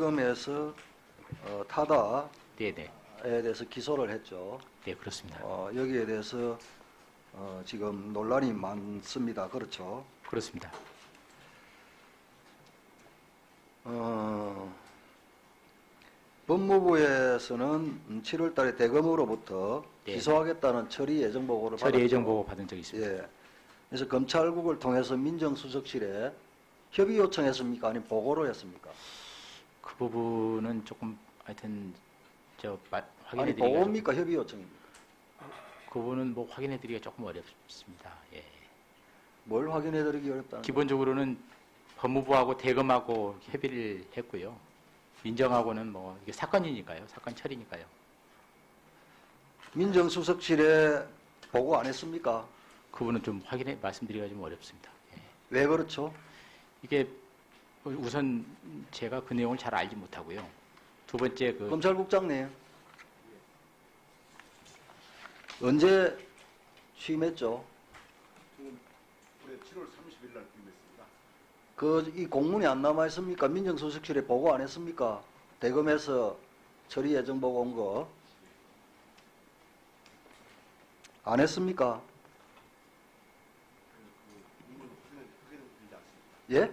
대검에서 타다에 네네. 대해서 기소를 했죠. 네, 그렇습니다. 여기에 대해서 지금 논란이 많습니다. 그렇죠? 그렇습니다. 법무부에서는 7월 달에 대검으로부터 네. 기소하겠다는 처리 예정 보고를 처리 받았죠. 예정 보고 받은 적이 있습니다. 예. 그래서 검찰국을 통해서 민정수석실에 협의 요청했습니까? 아니면 보고를 했습니까? 그 부분은 조금 하여튼 아니 확인해드리기가 보고입니까? 협의 요청입니까? 그 부분은 뭐 확인해드리기가 조금 어렵습니다. 예. 뭘 확인해드리기 어렵다는 기본적으로는 법무부하고 대검하고 협의를 했고요. 민정하고는 뭐 이게 사건이니까요. 사건 처리니까요. 민정수석실에 보고 안 했습니까? 그 부분은 좀 말씀드리기가 좀 어렵습니다. 예. 왜 그렇죠? 이게 우선 제가 그 내용을 잘 알지 못하고요. 두 번째 검찰국장님 언제 취임했죠? 지금 올해 7월 30일 날 취임했습니다. 이 공문이 안 남아 있습니까? 민정수석실에 보고 안 했습니까? 대검에서 처리 예정 보고 온 거 안 했습니까? 그 공문은 확인되지 않습니다. 예?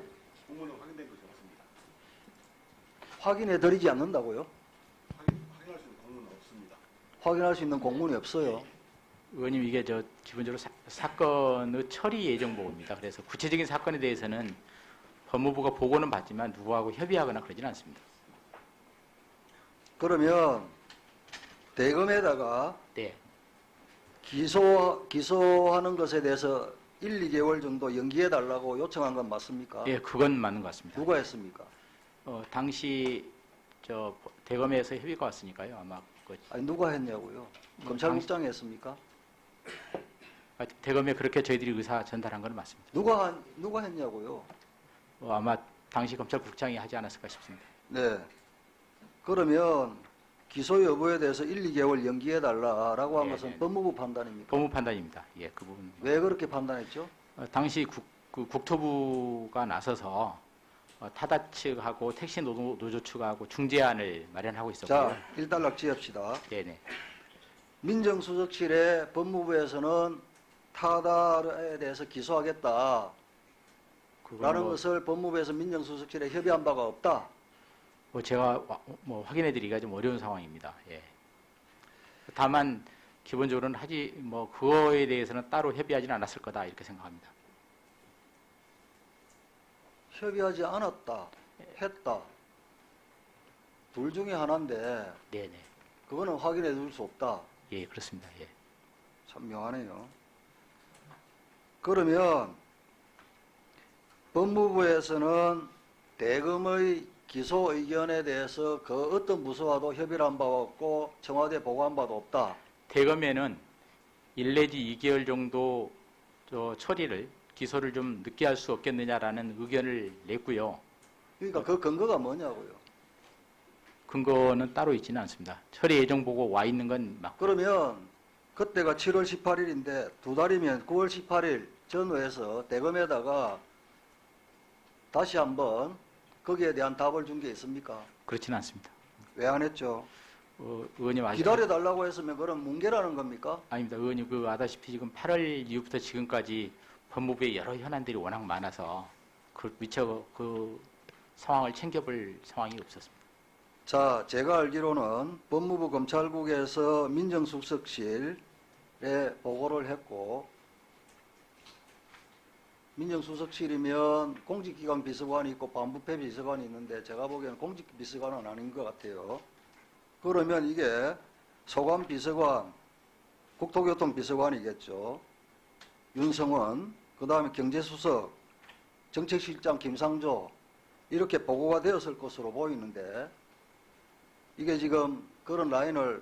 공문은 확인된 것이 없습니다. 확인해 드리지 않는다고요? 확인할 수 있는 공문은 없습니다. 확인할 수 있는 공문이 없어요. 의원님 이게 기본적으로 사건의 처리 예정 보고입니다. 그래서 구체적인 사건에 대해서는 법무부가 보고는 받지만 누구하고 협의하거나 그러지는 않습니다. 그러면 대검에다가 네, 기소하는 것에 대해서 1, 2개월 정도 연기해 달라고 요청한 건 맞습니까? 예, 그건 맞는 것 같습니다. 누가 했습니까? 당시 대검에서 협의가 왔으니까요. 아마 아니 누가 했냐고요? 검찰국장이 했습니까? 대검에 그렇게 저희들이 의사 전달한 건 맞습니다. 누가 했냐고요? 아마 당시 검찰국장이 하지 않았을까 싶습니다. 네. 그러면 기소 여부에 대해서 1, 2개월 연기해 달라라고 한 네, 것은 네. 법무부 판단입니까? 법무 판단입니다. 예, 그 부분. 왜 그렇게 판단했죠? 당시 국토부가 나서서 타다 측하고 택시 노조 측하고 중재안을 마련하고 있었고요. 자, 일단락지합시다. 네네. 민정수석실에 법무부에서는 타다에 대해서 기소하겠다라는 그건 것을 법무부에서 민정수석실에 협의한 바가 없다. 제가 확인해드리기가 좀 어려운 상황입니다. 예. 다만 기본적으로는 그거에 대해서는 따로 협의하지는 않았을 거다 이렇게 생각합니다. 협의하지 않았다, 했다. 둘 중에 하나인데 네네. 그거는 확인해 줄 수 없다. 예, 그렇습니다. 예. 참 묘하네요. 그러면 법무부에서는 대검의 기소 의견에 대해서 그 어떤 부서와도 협의를 한 바가 없고 청와대에 보고한 바도 없다. 대검에는 1 내지 2개월 정도 기소를 좀 늦게 할 수 없겠느냐라는 의견을 냈고요. 그러니까 그 근거가 뭐냐고요. 근거는 따로 있지는 않습니다. 처리 예정 보고 와 있는 건 맞고. 그러면 그때가 7월 18일인데 두 달이면 9월 18일 전후에서 대검에다가 다시 한번 거기에 대한 답을 준 게 있습니까? 그렇지는 않습니다. 왜 안 했죠? 의원님 기다려달라고 했으면 그럼 뭉개라는 겁니까? 아닙니다. 의원님 아다시피 지금 8월 이후부터 지금까지 법무부의 여러 현안들이 워낙 많아서 미처 그 상황을 챙겨볼 상황이 없었습니다. 자, 제가 알기로는 법무부 검찰국에서 민정수석실에 보고를 했고 민정수석실이면 공직기관 비서관이 있고 반부패 비서관이 있는데 제가 보기에는 공직비서관은 아닌 것 같아요. 그러면 이게 소관비서관, 국토교통비서관이겠죠. 윤성원, 그 다음에 경제수석, 정책실장 김상조 이렇게 보고가 되었을 것으로 보이는데 이게 지금 그런 라인을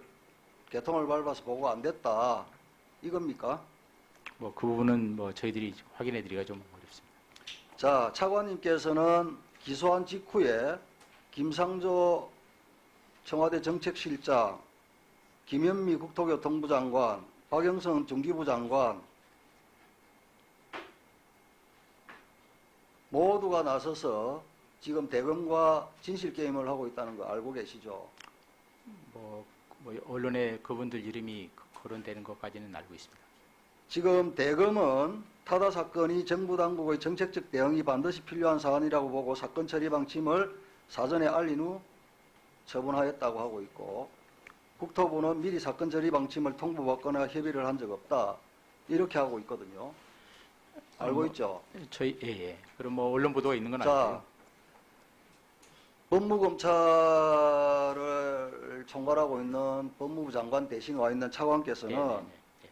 개통을 밟아서 보고가 안 됐다 이겁니까? 그 부분은 저희들이 확인해드리기가 좀 어렵습니다. 자, 차관님께서는 기소한 직후에 김상조 청와대 정책실장, 김현미 국토교통부 장관, 박영선 중기부 장관 모두가 나서서 지금 대검과 진실 게임을 하고 있다는 거 알고 계시죠? 뭐 언론에 그분들 이름이 거론되는 것까지는 알고 있습니다. 지금 대검은 타다 사건이 정부 당국의 정책적 대응이 반드시 필요한 사안이라고 보고 사건 처리 방침을 사전에 알린 후 처분하였다고 하고 있고, 국토부는 미리 사건 처리 방침을 통보받거나 협의를 한 적 없다 이렇게 하고 있거든요. 알고 있죠? 저희 예. 그럼 뭐 언론 보도가 있는 건 자, 알고요. 법무검찰을 총괄하고 있는 법무부 장관 대신 와 있는 차관께서는 네.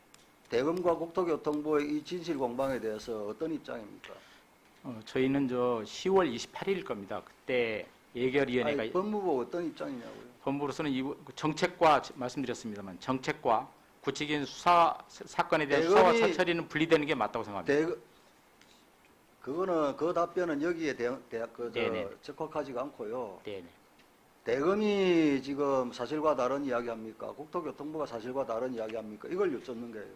대검과 국토교통부의 이 진실 공방에 대해서 어떤 입장입니까? 저희는 저 10월 28일 겁니다. 그때 예결위원회가 아니, 법무부 어떤 입장이냐고요? 법무부로서는 정책과 말씀드렸습니다만 정책과 구체적인 수사 사건에 대한 수사와 대검이 사처리는 분리되는 게 맞다고 생각합니다. 그거는 그 답변은 여기에 네네. 적합하지가 않고요. 네네. 대검이 지금 사실과 다른 이야기합니까? 국토교통부가 사실과 다른 이야기합니까? 이걸 여쭙는 거예요.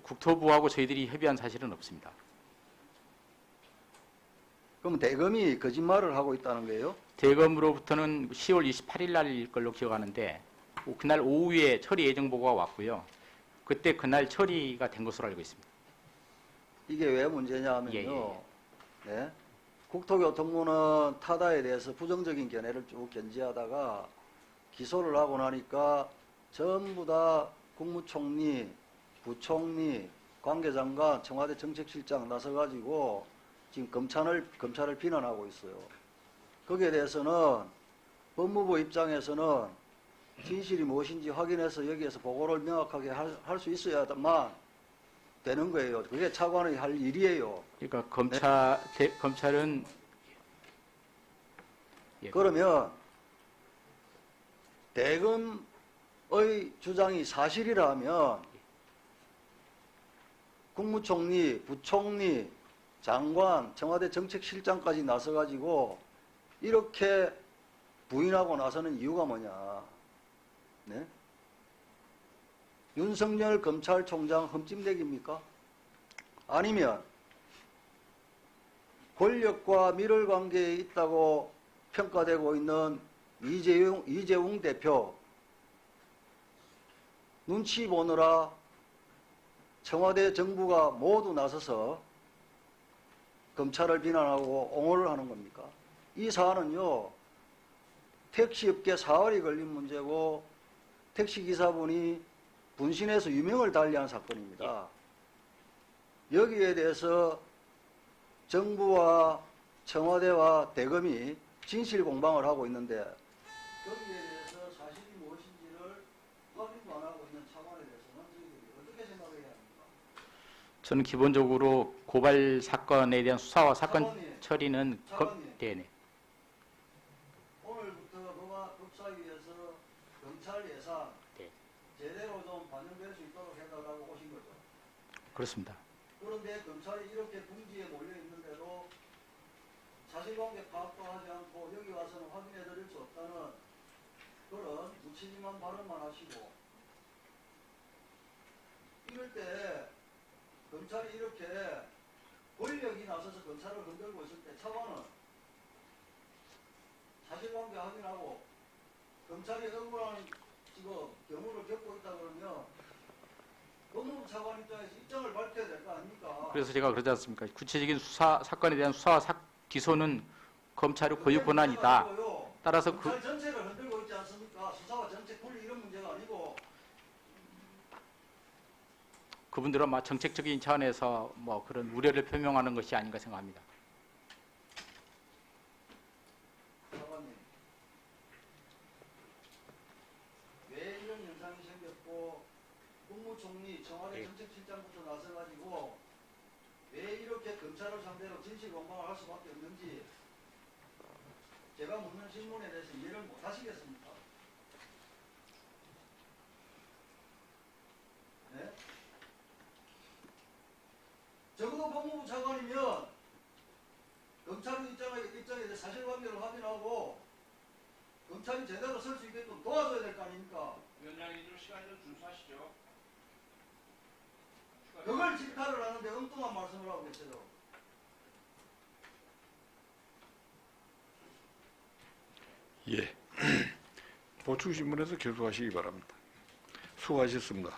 국토부하고 저희들이 협의한 사실은 없습니다. 그럼 대검이 거짓말을 하고 있다는 거예요? 대검으로부터는 10월 28일 날일 걸로 기억하는데 그날 오후에 처리 예정 보고가 왔고요. 그때 그날 처리가 된 것으로 알고 있습니다. 이게 왜 문제냐 하면요. 네? 국토교통부는 타다에 대해서 부정적인 견해를 쭉 견지하다가 기소를 하고 나니까 전부 다 국무총리, 부총리, 관계장관, 청와대 정책실장 나서가지고 지금 검찰을 비난하고 있어요. 거기에 대해서는 법무부 입장에서는 진실이 무엇인지 확인해서 여기에서 보고를 명확하게 할 수 있어야만 되는 거예요. 그게 차관의 할 일이에요. 그러니까 검찰은 그러면 대검의 주장이 사실이라면 국무총리, 부총리, 장관, 청와대 정책실장까지 나서가지고 이렇게 부인하고 나서는 이유가 뭐냐. 네? 윤석열 검찰총장 흠집내기입니까? 아니면 권력과 밀월 관계에 있다고 평가되고 있는 이재용 대표 눈치 보느라 청와대 정부가 모두 나서서 검찰을 비난하고 옹호를 하는 겁니까? 이 사안은요, 택시업계 사활이 걸린 문제고 택시기사분이 분신해서 유명을 달리한 사건입니다. 여기에 대해서 정부와 청와대와 대검이 진실 공방을 하고 있는데 거기에 대해서 사실이 무엇인지를 확인도 안 하고 있는 차관에 대해서는 저희들이 어떻게 생각해야 합니까? 저는 기본적으로 고발 사건에 대한 수사와 사건 차관님, 처리는 차관님. 네네. 오늘부터 법사위에서 검찰 예산 네. 제대로 좀 반영될 수 있도록 해달라고 오신 거죠. 그렇습니다. 그런데 검찰이 이렇게 궁지에 몰려 있는데도 사실관계 파악도 하지 않고 여기 와서는 확인해 드릴 수 없다는 그런 무책임한 발언만 하시고, 이럴 때 검찰이 이렇게 권력이 나서서 검찰을 흔들고 있을 때 차관은 사실관계 확인하고 검찰이 억울한 지금 경우를 겪고 있다 그러면 법무부 차관 입장에서 입장을 밝혀야 될 거 아닙니까? 그래서 제가 그러지 않습니까? 구체적인 사건에 대한 수사와 기소는 검찰의 고유 권한이다. 따라서 검찰 전체를 흔들고 있지 않습니까? 수사와 정책 분리 이런 문제가 아니고. 그분들은 정책적인 차원에서 그런 우려를 표명하는 것이 아닌가 생각합니다. 차관님, 왜 이런 현상이 생겼고 국무총리, 청와대 정책실장부터 나서가지고 왜 이렇게 검찰을 상대로 진실 공방을 할 수밖에 없는지 제가 묻는 질문에 대해서 이해를 못 하시겠습니까? 네? 적어도 법무부 차관이면 검찰의 입장에 대해 사실관계를 확인하고 검찰이 제대로 설 수 있게끔 도와줘야 될 거 아닙니까? 위원장님 좀 시간 좀 준수하시죠. 그걸 질타를 하는데 엉뚱한 말씀을 하고 계세요. 예. 보충신문에서 계속하시기 바랍니다. 수고하셨습니다.